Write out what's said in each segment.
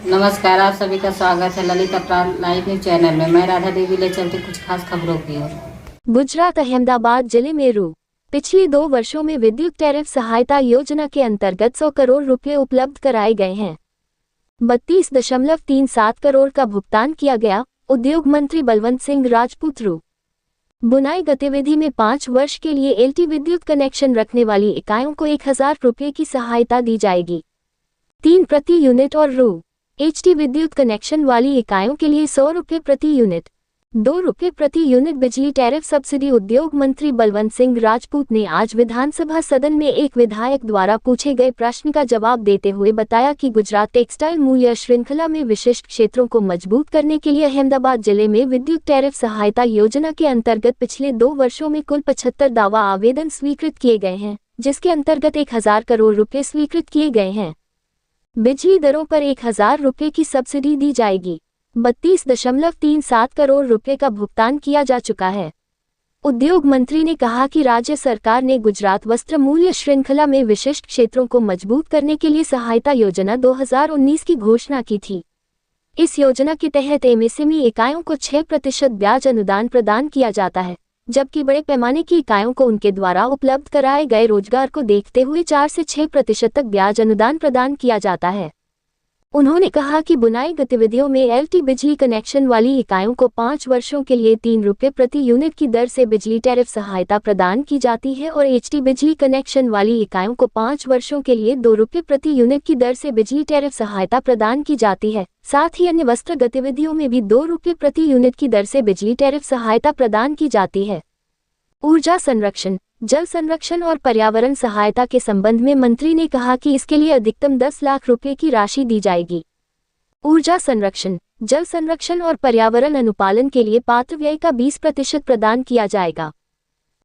नमस्कार, आप सभी का स्वागत है ललित अपराध लाइव न्यूज चैनल में। मैं राधा देवी ले चलती कुछ खास खबरों की ओर। गुजरात अहमदाबाद जिले में पिछले 2 वर्षों में विद्युत टैरिफ सहायता योजना के अंतर्गत 100 करोड़ रुपए उपलब्ध कराए गए हैं। 32.37 करोड़ का भुगतान किया गया। उद्योग मंत्री बलवंत सिंह राजपूत बुनाई गतिविधि में 5 वर्ष के लिए एलटी विद्युत कनेक्शन रखने वाली इकाइयों को 1000 रुपये की सहायता दी जाएगी। 3 प्रति यूनिट और एचटी विद्युत कनेक्शन वाली इकाइयों के लिए 100 रुपये प्रति यूनिट, 2 रुपये प्रति यूनिट बिजली टैरिफ सब्सिडी। उद्योग मंत्री बलवंत सिंह राजपूत ने आज विधानसभा सदन में एक विधायक द्वारा पूछे गए प्रश्न का जवाब देते हुए बताया कि गुजरात टेक्सटाइल मूल्य श्रृंखला में विशिष्ट क्षेत्रों को मजबूत करने के लिए अहमदाबाद जिले में विद्युत टैरिफ सहायता योजना के अंतर्गत पिछले 2 वर्षों में कुल 75 दावा आवेदन स्वीकृत किए गए हैं, जिसके अंतर्गत 1000 करोड़ रुपये स्वीकृत किए गए हैं। बिजली दरों पर 1000 रुपये की सब्सिडी दी जाएगी। 32.37 करोड़ रुपये का भुगतान किया जा चुका है। उद्योग मंत्री ने कहा कि राज्य सरकार ने गुजरात वस्त्र मूल्य श्रृंखला में विशिष्ट क्षेत्रों को मजबूत करने के लिए सहायता योजना 2019 की घोषणा की थी। इस योजना के तहत एमएसएमई इकाइयों को 6% ब्याज अनुदान प्रदान किया जाता है, जबकि बड़े पैमाने की इकाइयों को उनके द्वारा उपलब्ध कराए गए रोजगार को देखते हुए 4 से 6% तक ब्याज अनुदान प्रदान किया जाता है। उन्होंने कहा कि बुनाई गतिविधियों में एलटी बिजली कनेक्शन वाली इकाइयों को 5 वर्षों के लिए 3 रुपये प्रति यूनिट की दर से बिजली टैरिफ सहायता प्रदान की जाती है और एचटी बिजली कनेक्शन वाली इकाइयों को 5 वर्षों के लिए 2 रुपये प्रति यूनिट की दर से बिजली टैरिफ सहायता प्रदान की जाती है। साथ ही अन्य वस्त्र गतिविधियों में भी 2 रुपये प्रति यूनिट की दर से बिजली टैरिफ सहायता प्रदान की जाती है। ऊर्जा संरक्षण, जल संरक्षण और पर्यावरण सहायता के संबंध में मंत्री ने कहा कि इसके लिए अधिकतम 10 लाख रुपए की राशि दी जाएगी। ऊर्जा संरक्षण, जल संरक्षण और पर्यावरण अनुपालन के लिए पात्र व्यय का 20% प्रदान किया जाएगा।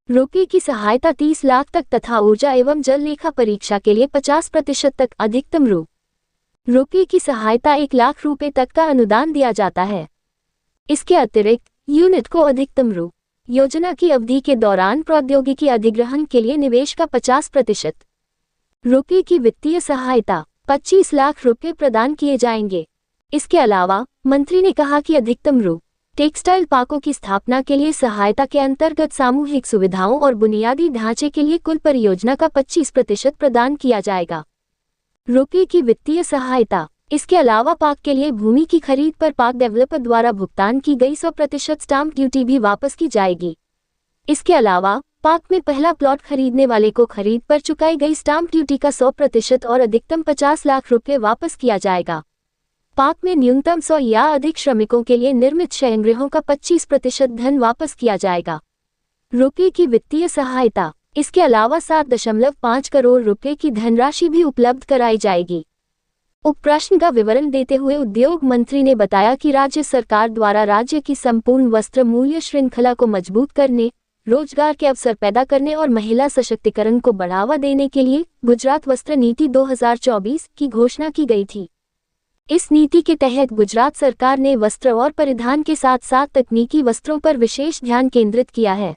रुपये की सहायता 30 लाख तक तथा ऊर्जा एवं जल लेखा परीक्षा के लिए 50% तक अधिकतम रुपये की सहायता 1 लाख रुपए तक का अनुदान दिया जाता है। इसके अतिरिक्त यूनिट को अधिकतम योजना की अवधि के दौरान प्रौद्योगिकी अधिग्रहण के लिए निवेश का 50% रुपये की वित्तीय सहायता 25 लाख रुपये प्रदान किए जाएंगे। इसके अलावा मंत्री ने कहा कि अधिकतम टेक्सटाइल पार्कों की स्थापना के लिए सहायता के अंतर्गत सामूहिक सुविधाओं और बुनियादी ढांचे के लिए कुल परियोजना का 25% प्रदान किया जाएगा। रुपये की वित्तीय सहायता। इसके अलावा पार्क के लिए भूमि की खरीद पर पार्क डेवलपर द्वारा भुगतान की गई 100% स्टाम्प ड्यूटी भी वापस की जाएगी। इसके अलावा पार्क में पहला प्लॉट खरीदने वाले को खरीद पर चुकाई गई स्टाम्प ड्यूटी का 100% और अधिकतम 50 लाख रुपये वापस किया जाएगा। पार्क में न्यूनतम 100 या अधिक श्रमिकों के लिए निर्मित शयनगृहों का 25% धन वापस किया जाएगा। रुपये की वित्तीय सहायता। इसके अलावा 7.5 करोड़ रुपये की धनराशि भी उपलब्ध कराई जाएगी। उप प्रश्न का विवरण देते हुए उद्योग मंत्री ने बताया कि राज्य सरकार द्वारा राज्य की संपूर्ण वस्त्र मूल्य श्रृंखला को मजबूत करने, रोजगार के अवसर पैदा करने और महिला सशक्तिकरण को बढ़ावा देने के लिए गुजरात वस्त्र नीति 2024 की घोषणा की गई थी। इस नीति के तहत गुजरात सरकार ने वस्त्र और परिधान के साथ साथ तकनीकी वस्त्रों पर विशेष ध्यान केंद्रित किया है।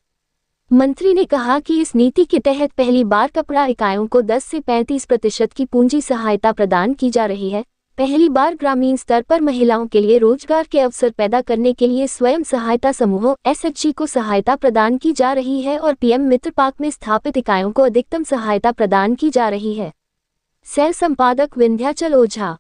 मंत्री ने कहा कि इस नीति के तहत पहली बार कपड़ा इकाइयों को 10 से 35% की पूंजी सहायता प्रदान की जा रही है। पहली बार ग्रामीण स्तर पर महिलाओं के लिए रोजगार के अवसर पैदा करने के लिए स्वयं सहायता समूहों एसएचजी को सहायता प्रदान की जा रही है और पीएम मित्र पार्क में स्थापित इकाइयों को अधिकतम सहायता प्रदान की जा रही है। सह संपादक विंध्याचल ओझा।